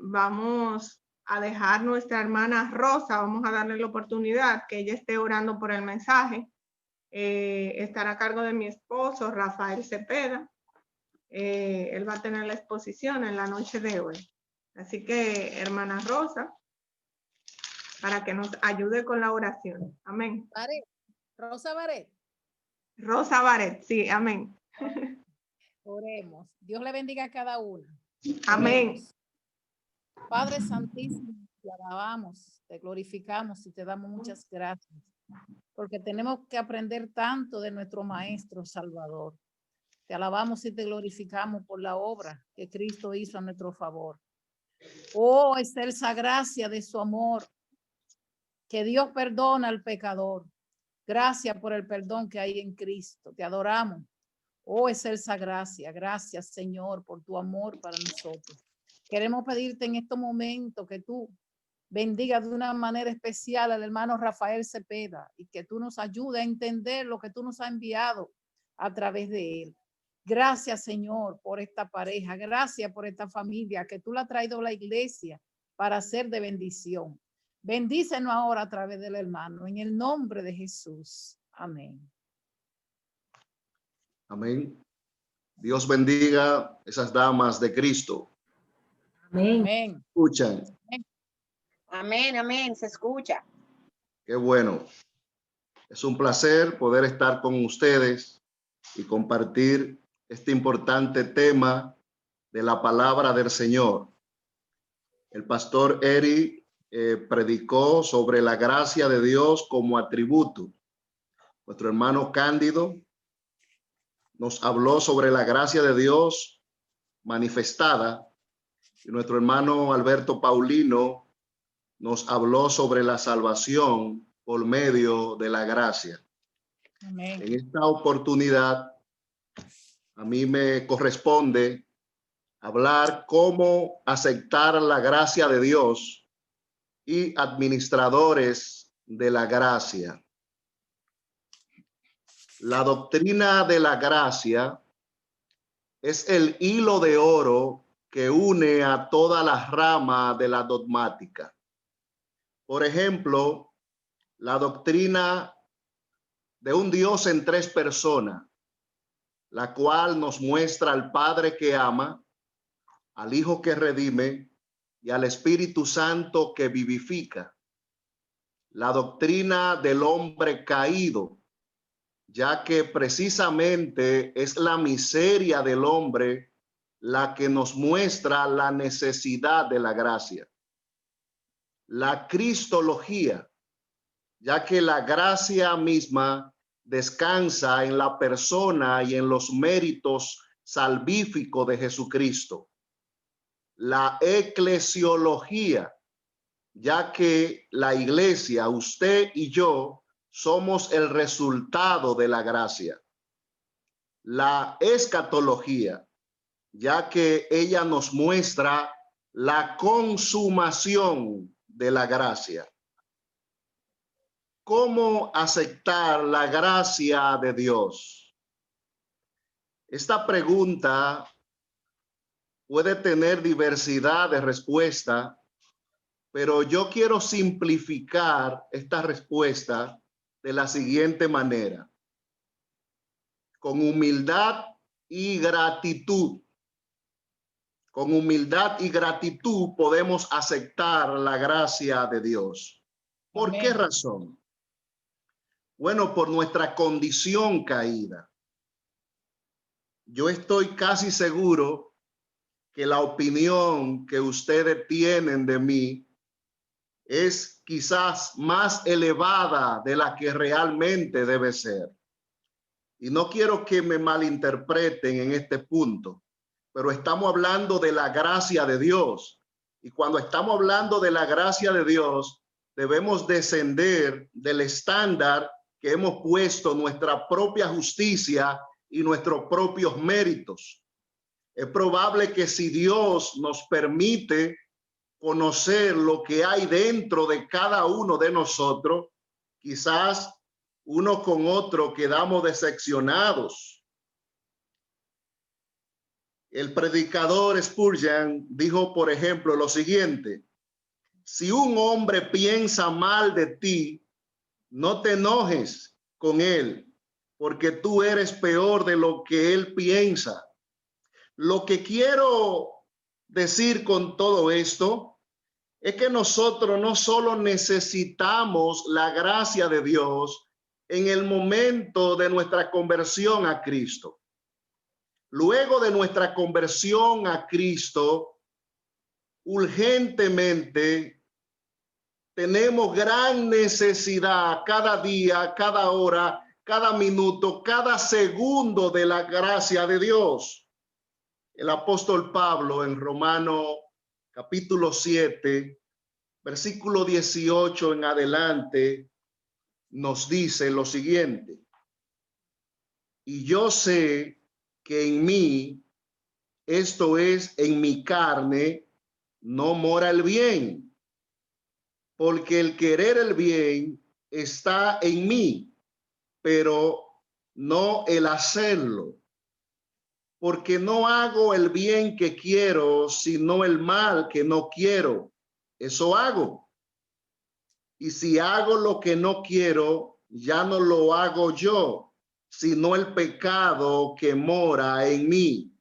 vamos a dejar nuestra hermana Rosa, vamos a darle la oportunidad que ella esté orando por el mensaje. Estará a cargo de mi esposo, Rafael Cepeda. Él va a tener la exposición en la noche de hoy. Así que, hermana Rosa, para que nos ayude con la oración. Amén. Baret. Rosa Baret. Rosa Baret, sí, amén. Oremos. Dios le bendiga a cada uno. Amén. Oremos. Padre Santísimo, te alabamos, te glorificamos y te damos muchas gracias, porque tenemos que aprender tanto de nuestro Maestro Salvador. Te alabamos y te glorificamos por la obra que Cristo hizo a nuestro favor. Oh, excelsa gracia de su amor, que Dios perdona al pecador. Gracias por el perdón que hay en Cristo. Te adoramos. Oh, excelsa gracia. Gracias, Señor, por tu amor para nosotros. Queremos pedirte en estos momentos que tú bendiga de una manera especial al hermano Rafael Cepeda y que tú nos ayudes a entender lo que tú nos has enviado a través de él. Gracias, Señor, por esta pareja. Gracias por esta familia que tú la has traído a la iglesia para ser de bendición. Bendícenos ahora a través del hermano, en el nombre de Jesús. Amén. Amén. Dios bendiga esas damas de Cristo. Amén. Amén. ¿Escuchan? Amén, amén, se escucha. Qué bueno. Es un placer poder estar con ustedes y compartir este importante tema de la palabra del Señor. El pastor Eri predicó sobre la gracia de Dios como atributo. Nuestro hermano Cándido nos habló sobre la gracia de Dios manifestada y nuestro hermano Alberto Paulino nos habló sobre la salvación por medio de la gracia. Amén. En esta oportunidad, a mí me corresponde hablar cómo aceptar la gracia de Dios y administradores de la gracia. La doctrina de la gracia es el hilo de oro que une a todas las ramas de la dogmática. Por ejemplo, la doctrina de un Dios en tres personas, la cual nos muestra al Padre que ama, al Hijo que redime y al Espíritu Santo que vivifica. La doctrina del hombre caído, ya que precisamente es la miseria del hombre la que nos muestra la necesidad de la gracia. La cristología, ya que la gracia misma descansa en la persona y en los méritos salvíficos de Jesucristo. La eclesiología, ya que la iglesia, usted y yo, somos el resultado de la gracia. La escatología, ya que ella nos muestra la consumación de la gracia. ¿Cómo aceptar la gracia de Dios? Esta pregunta puede tener diversidad de respuestas, pero yo quiero simplificar esta respuesta de la siguiente manera. Con humildad y gratitud. Con humildad y gratitud podemos aceptar la gracia de Dios. ¿Por qué razón? Bueno, por nuestra condición caída. Yo estoy casi seguro que la opinión que ustedes tienen de mí es quizás más elevada de la que realmente debe ser. Y no quiero que me malinterpreten en este punto, pero estamos hablando de la gracia de Dios. Y cuando estamos hablando de la gracia de Dios, debemos descender del estándar que hemos puesto nuestra propia justicia y nuestros propios méritos. Es probable que si Dios nos permite conocer lo que hay dentro de cada uno de nosotros, quizás uno con otro quedamos decepcionados. El predicador Spurgeon dijo, por ejemplo, lo siguiente: si un hombre piensa mal de ti, no te enojes con él, porque tú eres peor de lo que él piensa. Lo que quiero decir con todo esto es que nosotros no solo necesitamos la gracia de Dios en el momento de nuestra conversión a Cristo. Luego de nuestra conversión a Cristo, urgentemente tenemos gran necesidad cada día, cada hora, cada minuto, cada segundo de la gracia de Dios. El apóstol Pablo en Romanos capítulo 7, versículo 18 en adelante, nos dice lo siguiente: y yo sé que en mí, esto es, en mi carne, no mora el bien, porque el querer el bien está en mí, pero no el hacerlo. Porque no hago el bien que quiero, sino el mal que no quiero. Eso hago. Y si hago lo que no quiero, ya no lo hago yo, sino el pecado que mora en mí.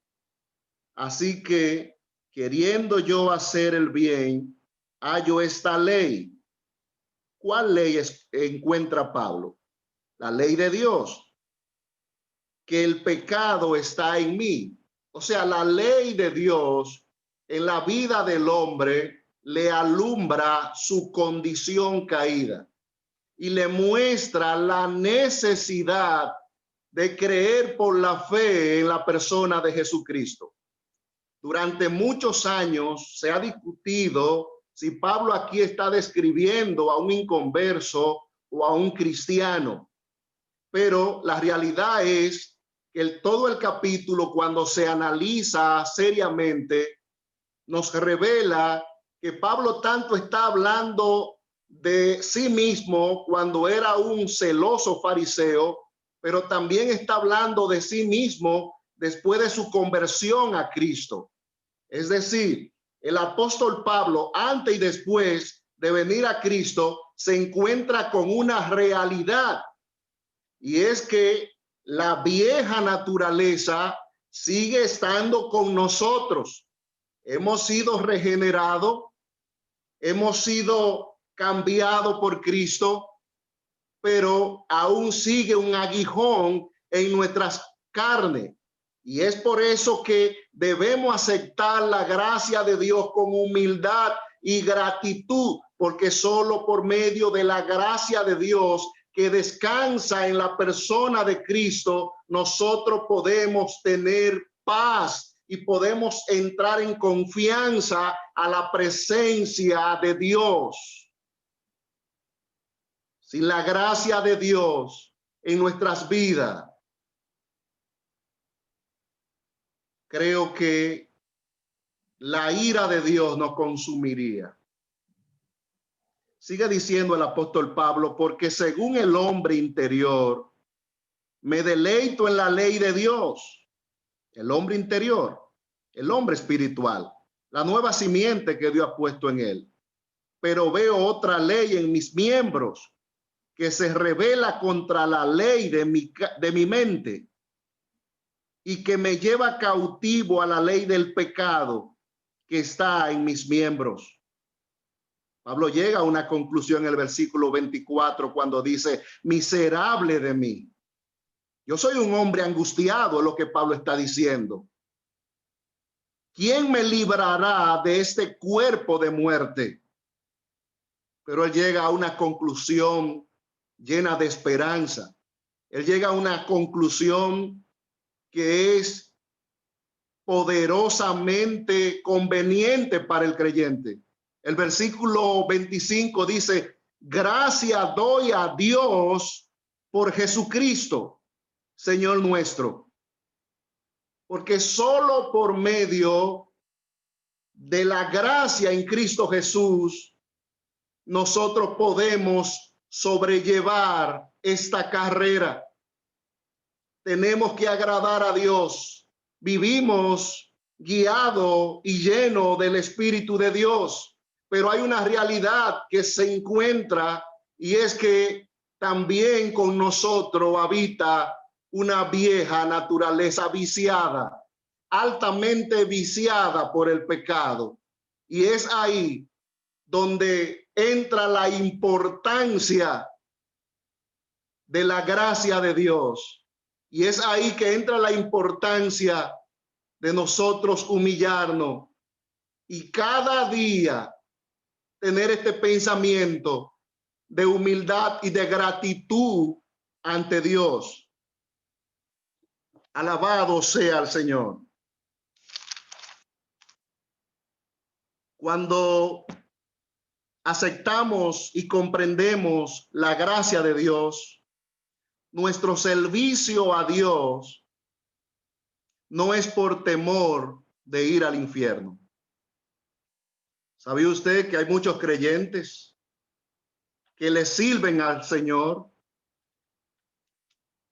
Así que, queriendo yo hacer el bien, hallo esta ley. ¿Cuál ley encuentra Pablo? La ley de Dios, que el pecado está en mí. O sea, la ley de Dios en la vida del hombre le alumbra su condición caída y le muestra la necesidad de creer por la fe en la persona de Jesucristo. Durante muchos años se ha discutido si Pablo aquí está describiendo a un inconverso o a un cristiano, pero la realidad es que todo el capítulo, cuando se analiza seriamente, nos revela que Pablo tanto está hablando de sí mismo cuando era un celoso fariseo, pero también está hablando de sí mismo después de su conversión a Cristo. Es decir, el apóstol Pablo, antes y después de venir a Cristo, se encuentra con una realidad, y es que la vieja naturaleza sigue estando con nosotros. Hemos sido regenerados, hemos sido cambiados por Cristo, pero aún sigue un aguijón en nuestras carnes. Y es por eso que debemos aceptar la gracia de Dios con humildad y gratitud, porque solo por medio de la gracia de Dios que descansa en la persona de Cristo, nosotros podemos tener paz y podemos entrar en confianza a la presencia de Dios. Sin la gracia de Dios en nuestras vidas, creo que la ira de Dios nos consumiría. Sigue diciendo el apóstol Pablo, porque según el hombre interior, me deleito en la ley de Dios. El hombre interior, el hombre espiritual, la nueva simiente que Dios ha puesto en él. Pero veo otra ley en mis miembros que se revela contra la ley de mi mente y que me lleva cautivo a la ley del pecado que está en mis miembros. Pablo llega a una conclusión en el versículo 24 cuando dice, miserable de mí. Yo soy un hombre angustiado, es lo que Pablo está diciendo. ¿Quién me librará de este cuerpo de muerte? Pero él llega a una conclusión llena de esperanza. Él llega a una conclusión que es poderosamente conveniente para el creyente. El versículo 25 dice, gracias doy a Dios por Jesucristo, Señor nuestro. Porque solo por medio de la gracia en Cristo Jesús, nosotros podemos sobrellevar esta carrera. Tenemos que agradar a Dios. Vivimos guiado y lleno del Espíritu de Dios. Pero hay una realidad que se encuentra, y es que también con nosotros habita una vieja naturaleza viciada, altamente viciada por el pecado. Y es ahí donde entra la importancia de la gracia de Dios. Y es ahí que entra la importancia de nosotros humillarnos y cada día tener este pensamiento de humildad y de gratitud ante Dios. Alabado sea el Señor. Cuando aceptamos y comprendemos la gracia de Dios, nuestro servicio a Dios no es por temor de ir al infierno. ¿Sabía usted que hay muchos creyentes que le sirven al Señor,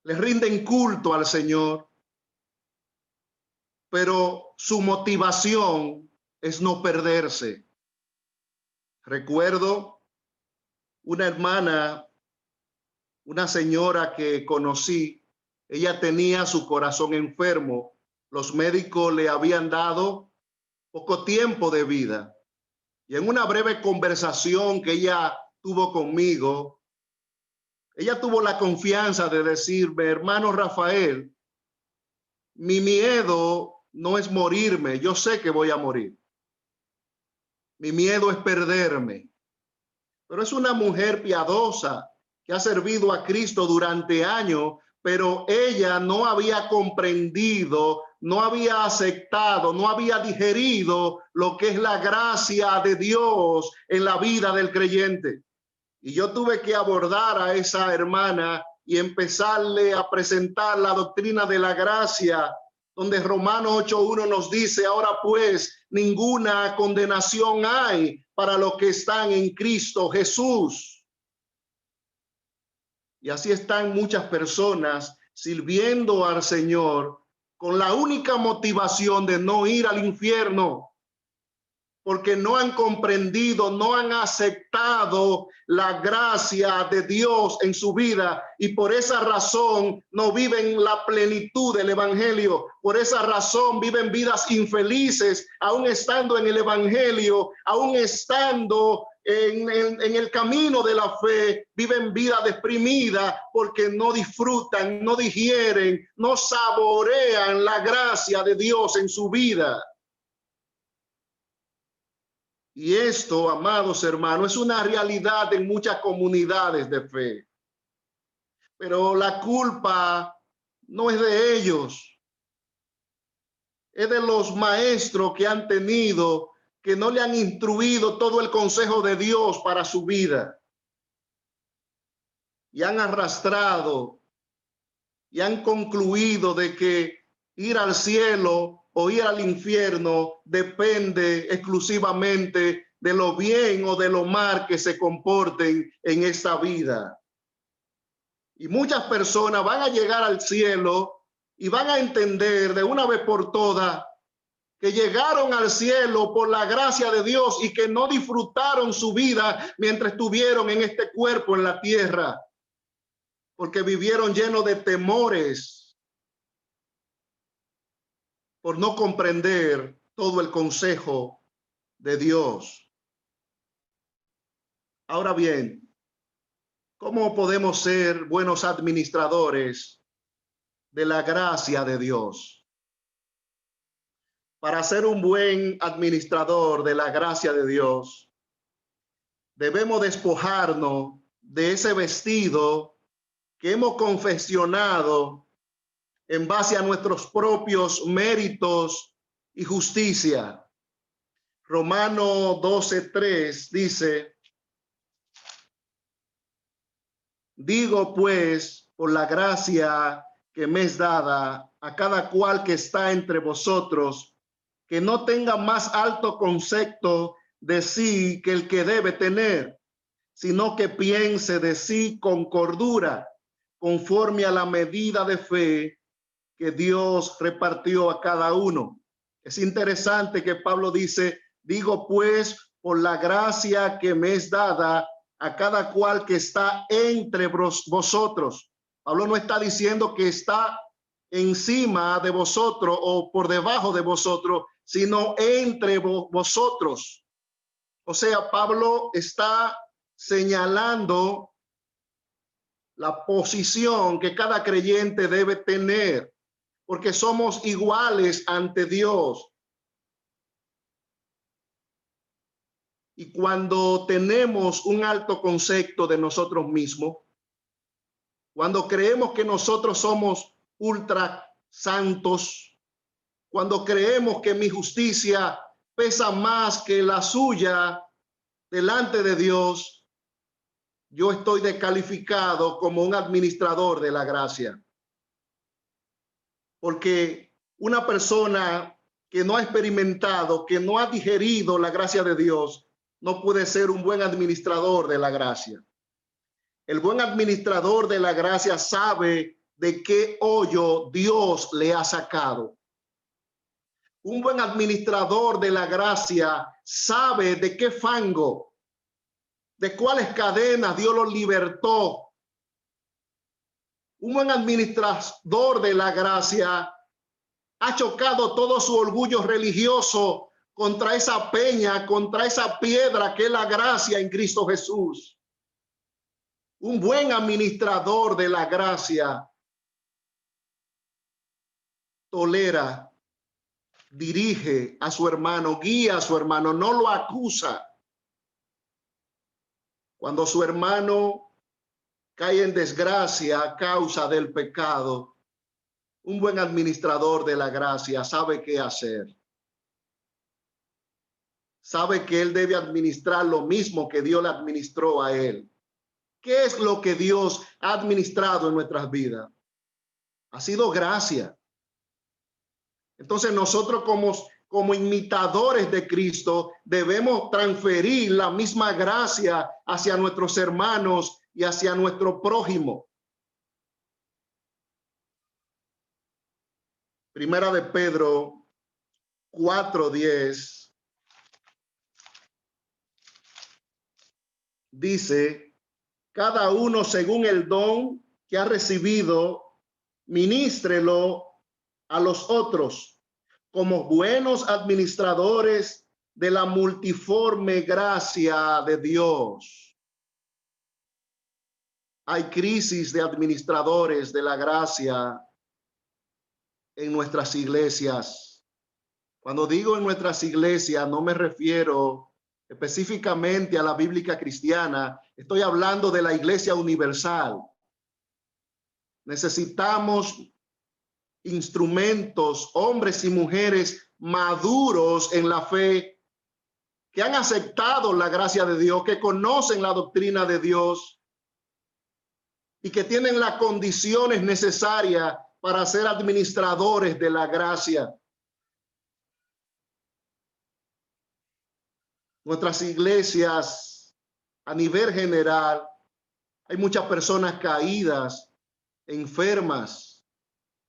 le rinden culto al Señor, pero su motivación es no perderse? Recuerdo una hermana, una señora que conocí. Ella tenía su corazón enfermo. Los médicos le habían dado poco tiempo de vida. Y en una breve conversación que ella tuvo conmigo, ella tuvo la confianza de decirme: hermano Rafael, mi miedo no es morirme, yo sé que voy a morir. Mi miedo es perderme. Pero es una mujer piadosa que ha servido a Cristo durante años, pero ella no había comprendido, no había aceptado, no había digerido lo que es la gracia de Dios en la vida del creyente. Y yo tuve que abordar a esa hermana y empezarle a presentar la doctrina de la gracia, donde Romanos 8:1 nos dice: ahora pues ninguna condenación hay para los que están en Cristo Jesús. Y así están muchas personas sirviendo al Señor con la única motivación de no ir al infierno, porque no han comprendido, no han aceptado la gracia de Dios en su vida, y por esa razón no viven la plenitud del evangelio. Por esa razón viven vidas infelices, aún estando en el evangelio, aún estando en el camino de la fe. Viven vida deprimida porque no disfrutan, no digieren, no saborean la gracia de Dios en su vida. Y esto, amados hermanos, es una realidad en muchas comunidades de fe. Pero la culpa no es de ellos. Es de los maestros que han tenido, que no le han instruido todo el consejo de Dios para su vida. Y han arrastrado y han concluido de que ir al cielo o ir al infierno depende exclusivamente de lo bien o de lo mal que se comporten en esta vida. Y muchas personas van a llegar al cielo y van a entender de una vez por todas que llegaron al cielo por la gracia de Dios y que no disfrutaron su vida mientras estuvieron en este cuerpo en la tierra, porque vivieron llenos de temores por no comprender todo el consejo de Dios. Ahora bien, ¿cómo podemos ser buenos administradores de la gracia de Dios? Para ser un buen administrador de la gracia de Dios, debemos despojarnos de ese vestido que hemos confeccionado en base a nuestros propios méritos y justicia. Romanos 12:3 dice: digo pues, por la gracia que me es dada, a cada cual que está entre vosotros, que no tenga más alto concepto de sí que el que debe tener, sino que piense de sí con cordura, conforme a la medida de fe que Dios repartió a cada uno. Es interesante que Pablo dice, digo pues, por la gracia que me es dada a cada cual que está entre vosotros. Pablo no está diciendo que está encima de vosotros o por debajo de vosotros, sino entre vosotros. O sea, Pablo está señalando la posición que cada creyente debe tener, porque somos iguales ante Dios. Y cuando tenemos un alto concepto de nosotros mismos, cuando creemos que nosotros somos ultra santos, cuando creemos que mi justicia pesa más que la suya delante de Dios, yo estoy descalificado como un administrador de la gracia. Porque una persona que no ha experimentado, que no ha digerido la gracia de Dios, no puede ser un buen administrador de la gracia. El buen administrador de la gracia sabe de qué hoyo Dios le ha sacado. Un buen administrador de la gracia sabe de qué fango, de cuáles cadenas Dios lo libertó. Un buen administrador de la gracia ha chocado todo su orgullo religioso contra esa peña, contra esa piedra que es la gracia en Cristo Jesús. Un buen administrador de la gracia tolera, dirige a su hermano, guía a su hermano, no lo acusa. Cuando su hermano cae en desgracia a causa del pecado, un buen administrador de la gracia sabe qué hacer. Sabe que él debe administrar lo mismo que Dios le administró a él. ¿Qué es lo que Dios ha administrado en nuestras vidas? Ha sido gracia. Entonces nosotros como imitadores de Cristo debemos transferir la misma gracia hacia nuestros hermanos y hacia nuestro prójimo. Primera de Pedro 4:10 dice, cada uno según el don que ha recibido, ministrelo a los otros como buenos administradores de la multiforme gracia de Dios. Hay crisis de administradores de la gracia en nuestras iglesias. Cuando digo en nuestras iglesias, no me refiero específicamente a la bíblica cristiana, estoy hablando de la iglesia universal. Necesitamos instrumentos, hombres y mujeres maduros en la fe, que han aceptado la gracia de Dios, que conocen la doctrina de Dios y que tienen las condiciones necesarias para ser administradores de la gracia. Nuestras iglesias, a nivel general, hay muchas personas caídas, enfermas,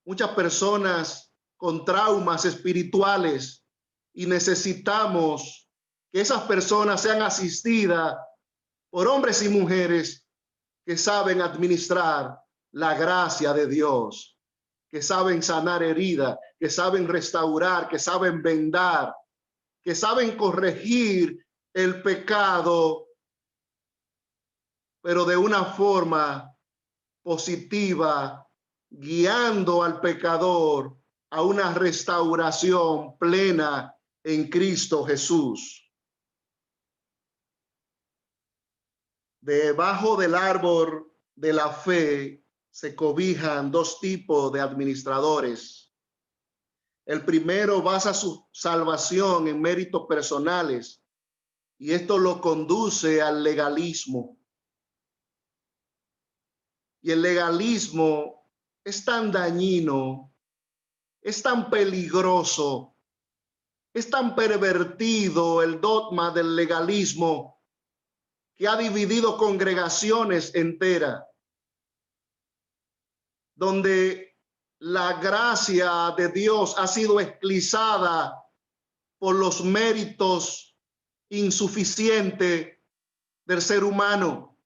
muchas personas con traumas espirituales, y necesitamos que esas personas sean asistidas por hombres y mujeres que saben administrar la gracia de Dios, que saben sanar heridas, que saben restaurar, que saben vendar, que saben corregir el pecado, pero de una forma positiva, guiando al pecador a una restauración plena en Cristo Jesús. Debajo del árbol de la fe se cobijan dos tipos de administradores. El primero basa su salvación en méritos personales, y esto lo conduce al legalismo. Y el legalismo es tan dañino, es tan peligroso, es tan pervertido el dogma del legalismo que ha dividido congregaciones enteras, donde la gracia de Dios ha sido esclavizada por los méritos insuficientes del ser humano.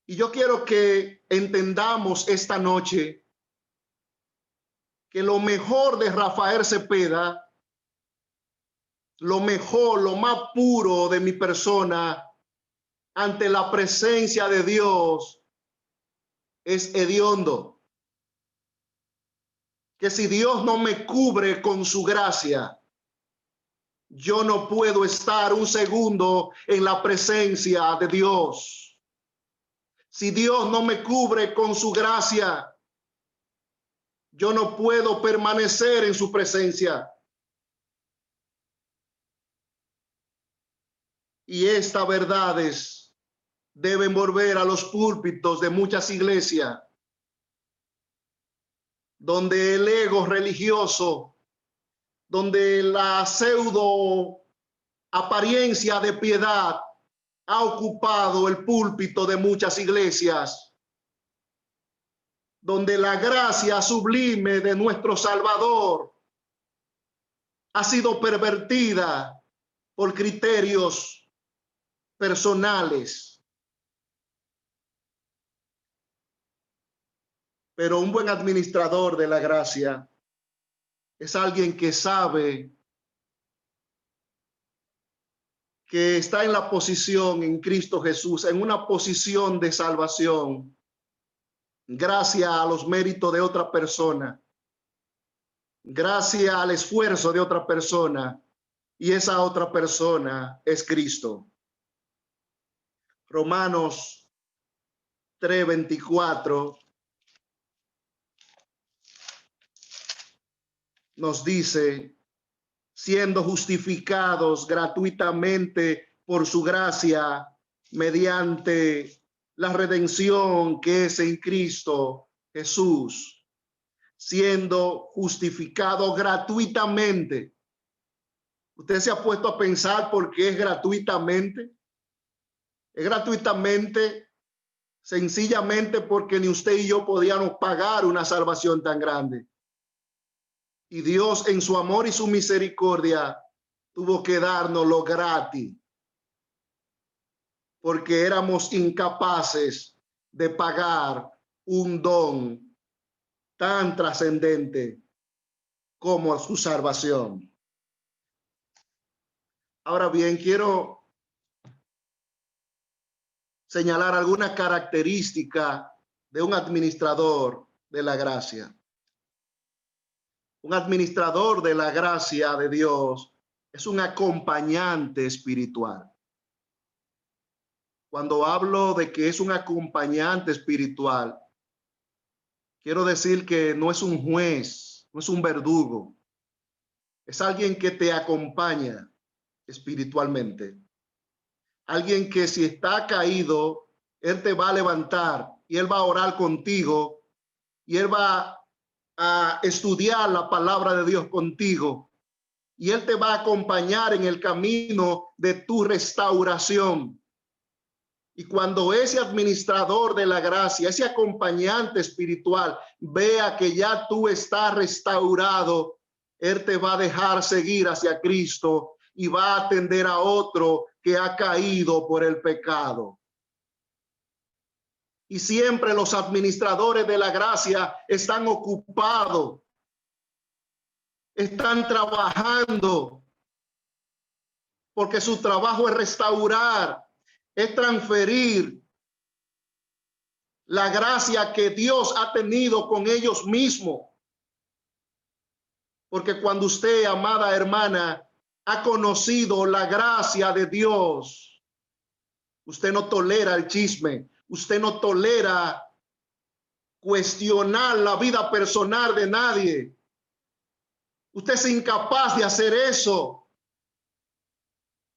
Y yo quiero que entendamos esta noche que lo mejor de Rafael Cepeda, lo mejor, lo más puro de mi persona ante la presencia de Dios es hediondo. Que si Dios no me cubre con su gracia, yo no puedo estar un segundo en la presencia de Dios. Si Dios no me cubre con su gracia, yo no puedo permanecer en su presencia. Y estas verdades deben volver a los púlpitos de muchas iglesias, donde el ego religioso, donde la pseudo apariencia de piedad ha ocupado el púlpito de muchas iglesias, donde la gracia sublime de nuestro Salvador ha sido pervertida por criterios personales. Pero un buen administrador de la gracia es alguien que sabe que está en la posición en Cristo Jesús, en una posición de salvación, gracias a los méritos de otra persona, gracias al esfuerzo de otra persona, y esa otra persona es Cristo. Romanos 3:24 nos dice: siendo justificados gratuitamente por su gracia mediante la redención que es en Cristo Jesús. Siendo justificado gratuitamente. ¿Usted se ha puesto a pensar por qué es gratuitamente? Es gratuitamente sencillamente porque ni usted y yo podíamos pagar una salvación tan grande. Y Dios en su amor y su misericordia tuvo que dárnoslo gratis, porque éramos incapaces de pagar un don tan trascendente como su salvación. Ahora bien, quiero señalar alguna característica de un administrador de la gracia. Un administrador de la gracia de Dios es un acompañante espiritual. Cuando hablo de que es un acompañante espiritual, quiero decir que no es un juez, no es un verdugo. Es alguien que te acompaña espiritualmente. Alguien que si está caído, él te va a levantar y él va a orar contigo y él va a estudiar la palabra de Dios contigo y él te va a acompañar en el camino de tu restauración. Y cuando ese administrador de la gracia, ese acompañante espiritual, vea que ya tú estás restaurado, él te va a dejar seguir hacia Cristo y va a atender a otro que ha caído por el pecado. Y siempre los administradores de la gracia están ocupados, están trabajando, porque su trabajo es restaurar, es transferir la gracia que Dios ha tenido con ellos mismos. Porque cuando usted, amada hermana, ha conocido la gracia de Dios, usted no tolera el chisme, usted no tolera cuestionar la vida personal de nadie. Usted es incapaz de hacer eso.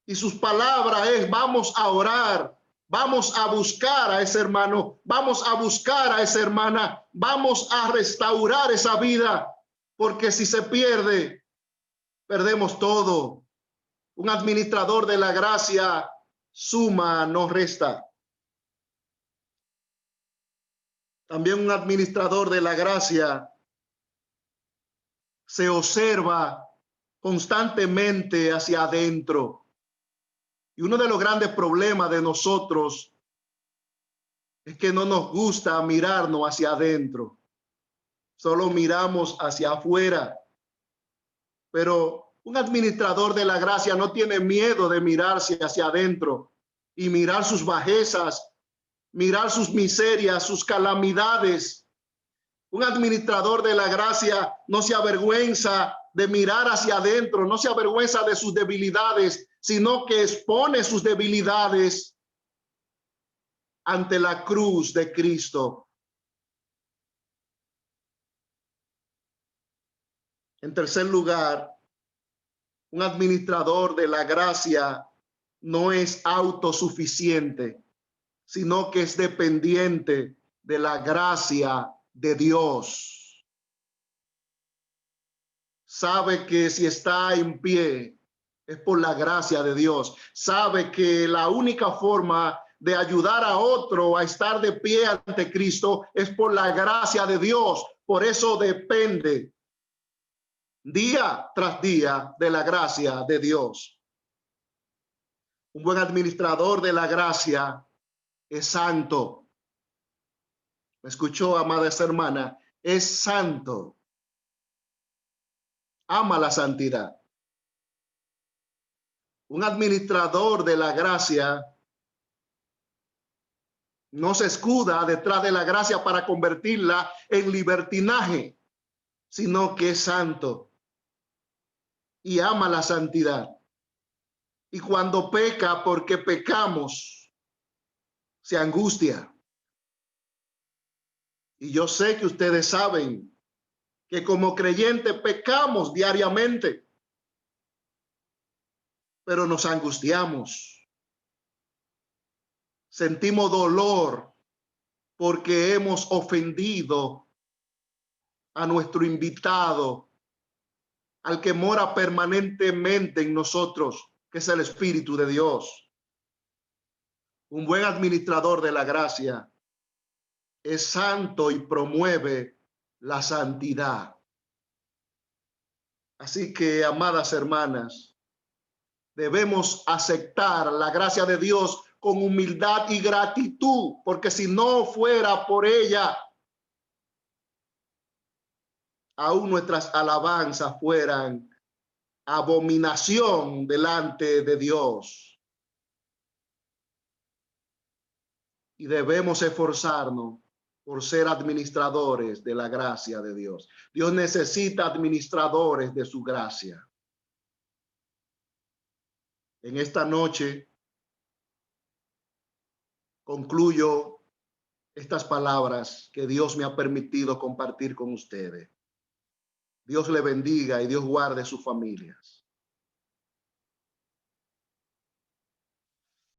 Y sus palabras es: vamos a orar, vamos a buscar a ese hermano, vamos a buscar a esa hermana, vamos a restaurar esa vida, porque si se pierde, perdemos todo. Un administrador de la gracia suma, no resta. También un administrador de la gracia se observa constantemente hacia adentro. Y uno de los grandes problemas de nosotros es que no nos gusta mirarnos hacia adentro. Solo miramos hacia afuera. Pero un administrador de la gracia no tiene miedo de mirarse hacia adentro y mirar sus bajezas, mirar sus miserias, sus calamidades. Un administrador de la gracia no se avergüenza de mirar hacia adentro, no se avergüenza de sus debilidades, sino que expone sus debilidades ante la cruz de Cristo. En tercer lugar, un administrador de la gracia no es autosuficiente, sino que es dependiente de la gracia de Dios. Sabe que si está en pie es por la gracia de Dios. Sabe que la única forma de ayudar a otro a estar de pie ante Cristo es por la gracia de Dios. Por eso depende día tras día de la gracia de Dios. Un buen administrador de la gracia es santo. ¿Me escuchó, amada hermana? Es santo. Ama la santidad. Un administrador de la gracia no se escuda detrás de la gracia para convertirla en libertinaje, sino que es santo y ama la santidad. Y cuando peca, porque pecamos, se angustia. Y yo sé que ustedes saben que como creyentes pecamos diariamente, pero nos angustiamos. Sentimos dolor porque hemos ofendido a nuestro invitado, al que mora permanentemente en nosotros, que es el Espíritu de Dios. Un buen administrador de la gracia es santo y promueve la santidad. Así que, amadas hermanas, debemos aceptar la gracia de Dios con humildad y gratitud, porque si no fuera por ella, aún nuestras alabanzas fueran abominación delante de Dios. Y debemos esforzarnos por ser administradores de la gracia de Dios. Dios necesita administradores de su gracia. En esta noche concluyo estas palabras que Dios me ha permitido compartir con ustedes. Dios le bendiga y Dios guarde sus familias.